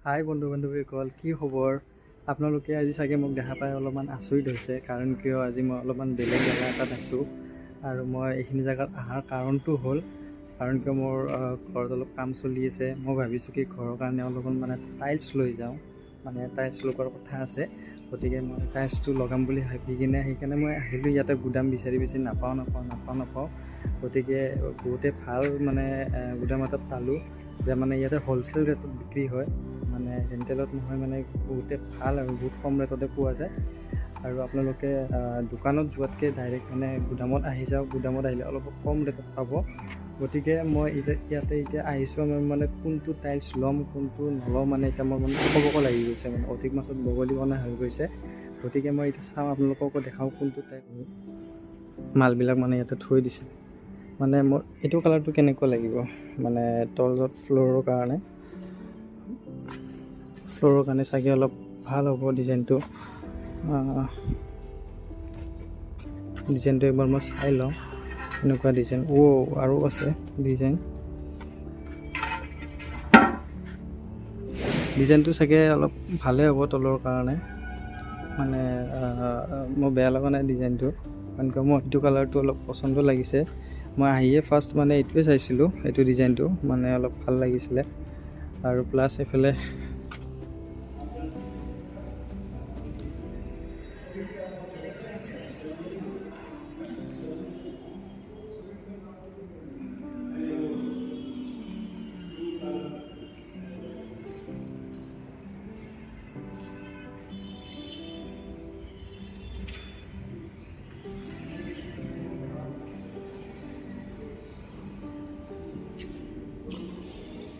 হাই বন্ধু বান্ধৱীসকল, কি খবৰ? আপোনালোকে আজি চাগে মোক দেখা পাই অলপমান আচৰিত হৈছে, কাৰণ কিয় আজি মই অলপমান বেলেগ জেগা এটাত আছোঁ। আৰু মই এইখিনি জেগাত অহাৰ কাৰণটো হ'ল, কাৰণ কিয় মোৰ ঘৰত অলপ কাম চলি আছে। মই ভাবিছোঁ কি ঘৰৰ কাৰণে অলপমান টাইলছ লৈ যাওঁ, টাইলছ লগোৱাৰ কথা আছে। গতিকে মই টাইলছটো লগাম বুলি ভাবি সেইকাৰণে মই আহিলোঁ ইয়াতে। গুদাম বিচাৰি নাপাওঁ। গতিকে বহুতে ভাল গুদাম এটাত পালোঁ, যে ইয়াতে হ'লচেল ৰেটত বিক্ৰী হয়, ৰেণ্টেলত নহয়, বহুতে ভাল আৰু বহুত কম ৰেটতে পোৱা যায়। আৰু আপোনালোকে দোকানত যোৱাতকৈ ডাইৰেক্ট গুদামত আহি যাওক। গুদামত আহিলে অলপ কম ৰেটত পাব। গতিকে মই ইয়াতে আহিছোঁ। মই কোনটো টাইলছ ল'ম কোনটো নলওঁ এতিয়া মই ক'বকৈ লাগি গৈছে। অধিক মাছত বগলী বনাই হৈ গৈছে। গতিকে মই এতিয়া চাওঁ, আপোনালোককো দেখাওঁ কোনটো টাইপ মালবিলাক ইয়াতে থৈ দিছে। মোৰ এইটো কালাৰটো কেনেকুৱা লাগিব, তলত ফ্ল'ৰৰ কাৰণে চাগে অলপ ভাল হ'ব ডিজাইনটো। এবাৰ মই চাই লওঁ এনেকুৱা ডিজাইন। আৰু আছে ডিজাইনটো চাগে অলপ ভালেই হ'ব তলৰ কাৰণে। মই বেয়া লগা নাই ডিজাইনটো, কাৰণ কিয় মই এইটো কালাৰটো অলপ পচন্দ লাগিছে। মই আহিয়ে ফাৰ্ষ্ট এইটোৱে চাইছিলোঁ, এইটো ডিজাইনটো অলপ ভাল লাগিছিলে। আৰু প্লাছ এইফালে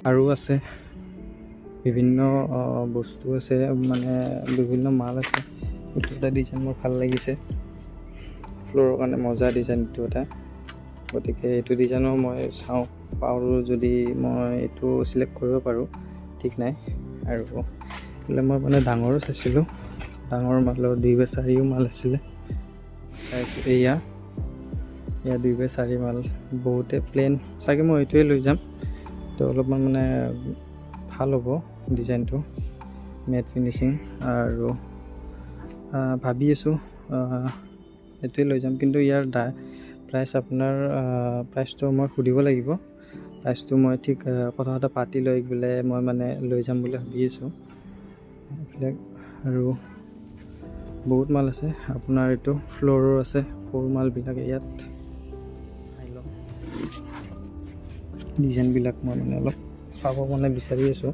আৰু আছে বিভিন্ন বস্তু আছে, বিভিন্ন মাল আছে। এইটো এটা ডিজাইন মোৰ ভাল লাগিছে, ফ্ল'ৰৰ কাৰণে মজা ডিজাইন এইটো এটা। গতিকে এইটো ডিজাইনৰ মই চাওঁ, পাৰোঁ যদি মই এইটো চিলেক্ট কৰিব পাৰোঁ, ঠিক নাই। আৰু মই ডাঙৰো চাইছিলোঁ, ডাঙৰ মালৰ 2x4 মাল আছিলে। চাইছোঁ এয়া 2x4 মাল, বহুতে প্লেন চাগে। মই এইটোৱে লৈ যাম, তো অলপমান ভাল হ'ব ডিজাইনটো, মেট ফিনিচিং। আৰু ভাবি আছোঁ এইটোৱে লৈ যাম, কিন্তু ইয়াৰ আপোনাৰ প্ৰাইচটো মই সুধিব লাগিব। প্ৰাইচটো মই ঠিক কথা পাতি লৈ পেলাই মই লৈ যাম বুলি ভাবি আছোঁ এইবিলাক। আৰু বহুত মাল আছে আপোনাৰ, এইটো ফ্ল'ৰৰ আছে, সৰু মালবিলাক ইয়াত। চাই লওঁ ডিজাইনবিলাক, মই অলপ চাব বিচাৰি আছোঁ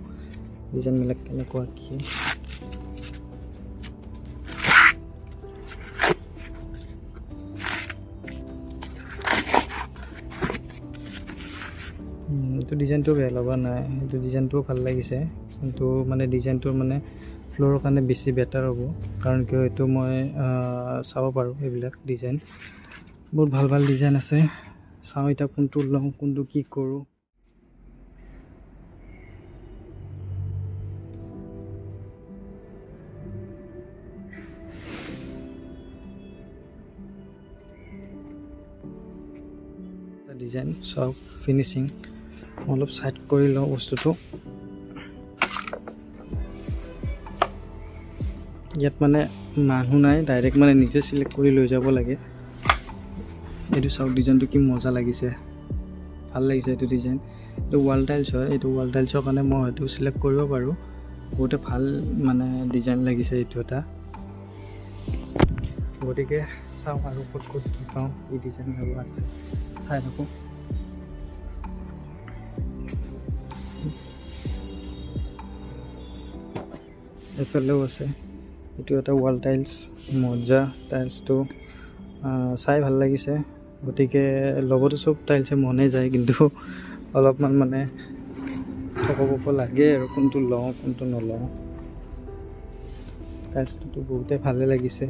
ডিজাইনবিলাক কেনেকুৱা কি। এইটো ডিজাইনটো বেয়া লগা নাই, এইটো ডিজাইনটোও ভাল লাগিছে, কিন্তু ডিজাইনটোৰ ফ্ল'ৰৰ কাৰণে বেছি বেটাৰ হ'ব। কাৰণ কিয় এইটো মই চাব পাৰোঁ, এইবিলাক ডিজাইন বহুত ভাল ডিজাইন আছে। চাওঁ এতিয়া কোনটো লওঁ, কোনটো কি কৰোঁ। ডিজাইন চব ফিনিচিং অলপ চাইড কৰি লওঁ বস্তুটো। ইয়াত মানুহ নাই, ডাইৰেক্ট নিজে চিলেক্ট কৰি লৈ যাব লাগে। এইটো চাওক ডিজাইনটো কি মজা লাগিছে, ভাল লাগিছে এইটো ডিজাইন। এইটো ৱাল টাইলছ হয়, এইটো ৱাল টাইলছৰ কাৰণে মই হয়তো চিলেক্ট কৰিব পাৰোঁ। বহুতে ভাল ডিজাইন লাগিছে এইটো এটা। গতিকে চাওঁ আৰু ক'ত কি পাওঁ, এই ডিজাইন আৰু আছে, চাই থাকোঁ। এইফালেও আছে, এইটো এটা ৱাল টাইলছ, মজা টাইলছটো চাই ভাল লাগিছে। গতিকে লগতো চব টাইলছে মনে যায়, কিন্তু অলপমান ক'ব লাগে আৰু কোনটো লওঁ কোনটো নলওঁ। টাইলছটোতো বহুতে ভালে লাগিছে,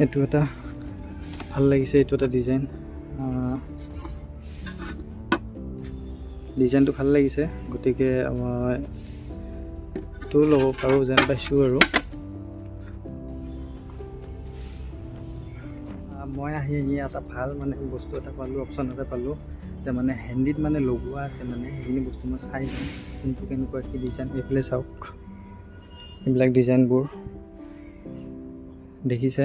এইটো এটা ভাল লাগিছে, এইটো এটা ডিজাইনটো ভাল লাগিছে। গতিকে মই এইটো ল'ব পাৰোঁ যেন পাইছোঁ। আৰু মই আহি এটা ভাল বস্তু এটা পালোঁ, অপশ্যন এটা পালোঁ। যে মানে হেণ্ডিত মানে লগোৱা আছে মানে সেইখিনি বস্তু মই চাই লওঁ কোনটো কেনেকুৱা কি ডিজাইন। এইফালে চাওক এইবিলাক ডিজাইনবোৰ দেখিছে,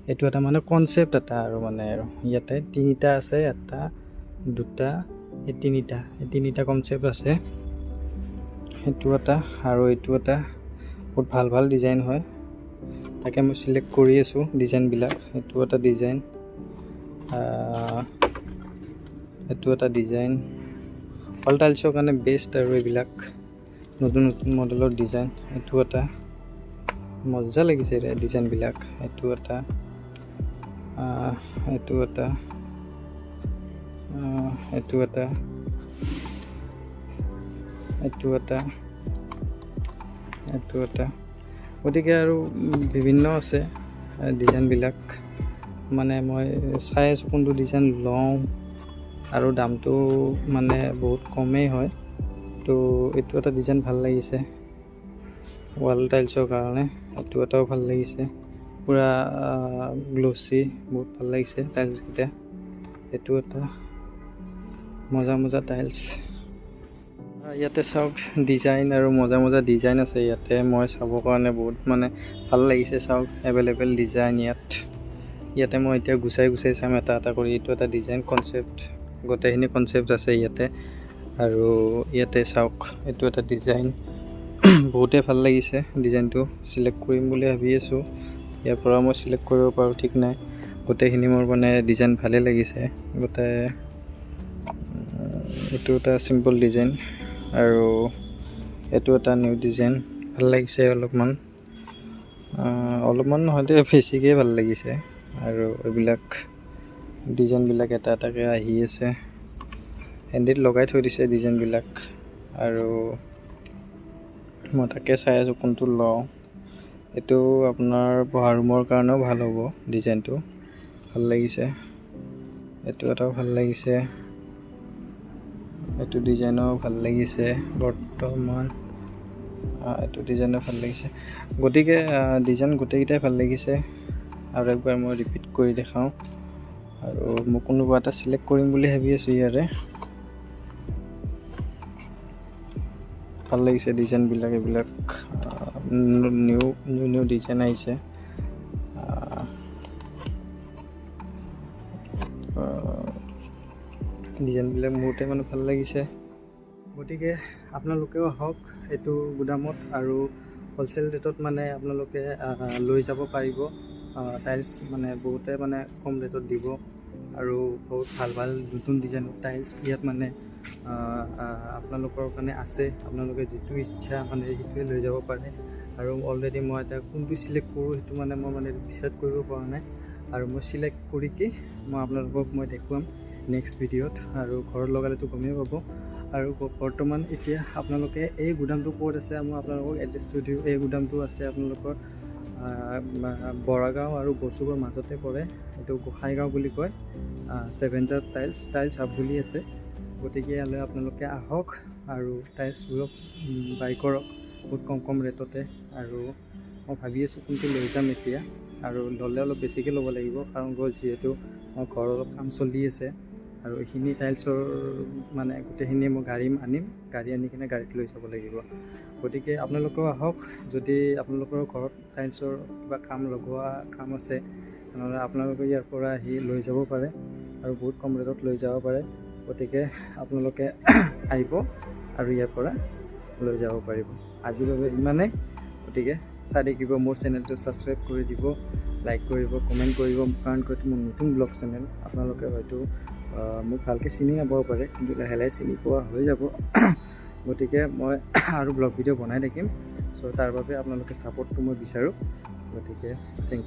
এইটো এটা মানে কনচেপ্ট এটা আৰু মানে আৰু ইয়াতে তিনিটা আছে, এটা দুটা এই তিনিটা কনচেপ্ট আছে। সেইটো এটা আৰু এইটো এটা বহুত ভাল ভাল ডিজাইন হয়, তাকে মই চিলেক্ট কৰি আছোঁ ডিজাইনবিলাক। এইটো এটা ডিজাইন, এইটো এটা ডিজাইন অল টাইলছৰ কাৰণে বেষ্ট আৰু এইবিলাক নতুন নতুন মডেলৰ ডিজাইন। এইটো এটা মজা লাগিছে ডিজাইনবিলাক। এইটো এটা এইটো এটা এইটো এটা এইটো এটা এইটো এটা গতিকে আৰু বিভিন্ন আছে ডিজাইনবিলাক। মানে মই চাই আছোঁ কোনটো ডিজাইন লওঁ, আৰু দামটো মানে বহুত কমেই হয়। তো এইটো এটা ডিজাইন ভাল লাগিছে ৱাল টাইলছৰ কাৰণে। এইটো এটাও ভাল লাগিছে, পূৰা গ্ল'চি, বহুত ভাল লাগিছে টাইলছকেইটা। এইটো এটা মজা টাইলছ। ইয়াতে চাওক ডিজাইন আৰু মজা ডিজাইন আছে ইয়াতে, মই চাবৰ কাৰণে বহুত মানে ভাল লাগিছে। চাওক এভেইলেবল ডিজাইন ইয়াতে মই এতিয়া গুচাই চাম এটা এটা কৰি। এইটো এটা ডিজাইন কনচেপ্ট, গোটেইখিনি কনচেপ্ট আছে ইয়াতে। আৰু ইয়াতে চাওক এইটো এটা ডিজাইন বহুতেই ভাল লাগিছে ডিজাইনটো, চিলেক্ট কৰিম বুলি ভাবি আছোঁ। ইয়াৰ পৰা মই চিলেক্ট কৰিব পাৰোঁ ঠিক নাই। গোটেইখিনি মোৰ মানে ডিজাইন ভালেই লাগিছে গোটেই। এইটো এটা চিম্পল ডিজাইন আৰু এইটো এটা নিউ ডিজাইন ভাল লাগিছে অলপমান নহয় দে, বেছিকৈ ভাল লাগিছে। আৰু এইবিলাক ডিজাইনবিলাক এটা এটাকৈ আহি আছে, হেণ্ডিত লগাই থৈ দিছে ডিজাইনবিলাক। আৰু মই তাকে চাই আছোঁ কোনটো লওঁ। এইটো আপোনাৰ পঢ়া ৰুমৰ কাৰণেও ভাল হ'ব, ডিজাইনটো ভাল লাগিছে। এইটো এটাও ভাল লাগিছে, এইটো ডিজাইনো ভাল লাগিছে বৰ্তমান। এইটো ডিজাইনো ভাল লাগিছে। গতিকে ডিজাইন গোটেইকেইটাই ভাল লাগিছে। আৰু একবাৰ মই ৰিপিট কৰি দেখাওঁ, আৰু মই কোনোবা এটা চিলেক্ট কৰিম বুলি ভাবি আছোঁ। ইয়াৰে ভাল লাগিছে ডিজাইনবিলাক, এইবিলাক নিউ ডিজাইন আহিছে। ডিজাইনবিলাক মোৰতে মানে ভাল লাগিছে। গতিকে আপোনালোকেও আহক এইটো গুদামত, আৰু হ'লচেল ৰেটত মানে আপোনালোকে লৈ যাব পাৰিব। টাইলছ মানে বহুতে মানে কম ৰেটত দিব, আৰু বহুত ভাল নতুন ডিজাইনৰ টাইলছ ইয়াত মানে আপোনালোকৰ কাৰণে আছে। আপোনালোকে যিটো ইচ্ছা মানে সেইটোৱে লৈ যাব পাৰে। আৰু অলৰেডি মই এতিয়া কোনটো চিলেক্ট কৰোঁ সেইটো মানে মই ডিচাইড কৰিব পৰা নাই। আৰু মই চিলেক্ট কৰি কি মই আপোনালোকক দেখুৱাম নেক্সট ভিডিঅ'ত। আৰু ঘৰত লগালেতো গমেই পাব। আৰু বৰ্তমান এতিয়া আপোনালোকে এই গুদামটো ক'ত আছে মই আপোনালোকক এড্ৰেছটো দিওঁ। এই গুদামটো আছে আপোনালোকৰ বৰাগাঁও আৰু গড়চুকৰ মাজতে পৰে। এইটো গোসাইগাঁও বুলি কয়। চেভেঞ্জাৰ টাইলছ হাব বুলি আছে। গতিকে ইয়ালৈ আপোনালোকে আহক আৰু টাইলছবোৰক বাই কৰক বহুত কম ৰেটতে। আৰু মই ভাবি আছোঁ কোনটো লৈ যাম এতিয়া, আৰু ল'লে অলপ বেছিকৈ ল'ব লাগিব, কাৰণ যিহেতু মোৰ ঘৰৰ অলপ কাম চলি আছে। আৰু এইখিনি টাইলছৰ মানে গোটেইখিনি মই গাড়ী আনি কিনে গাড়ীত লৈ যাব লাগিব। গতিকে আপোনালোকেও আহক। যদি আপোনালোকৰ ঘৰত টাইলছৰ কিবা লগোৱা কাম আছে, তেনেহ'লে আপোনালোকে ইয়াৰ পৰা আহি লৈ যাব পাৰে, আৰু বহুত কম ৰেটত লৈ যাব পাৰে। গতিকে আপোনালোকে আহিব আৰু ইয়াৰ পৰা লৈ যাব পাৰিব। আজিৰ বাবে ইমানেই। গতিকে চাই থাকিব, মোৰ চেনেলটো ছাবস্ক্ৰাইব কৰি দিব, লাইক কৰিব, কমেণ্ট কৰিব, কাৰণ মোৰ নতুন ব্লগ চেনেল। আপোনালোকে হয়তো মোক ভালকৈ চিনি নাপাব পাৰে, কিন্তু লাহে চিনি পোৱা হৈ যাব। গতিকে মই আৰু ব্লগ ভিডিঅ' বনাই থাকিম। চ' তাৰ বাবে আপোনালোকে ছাপোৰ্টটো মই বিচাৰোঁ। গতিকে থেংক ইউ।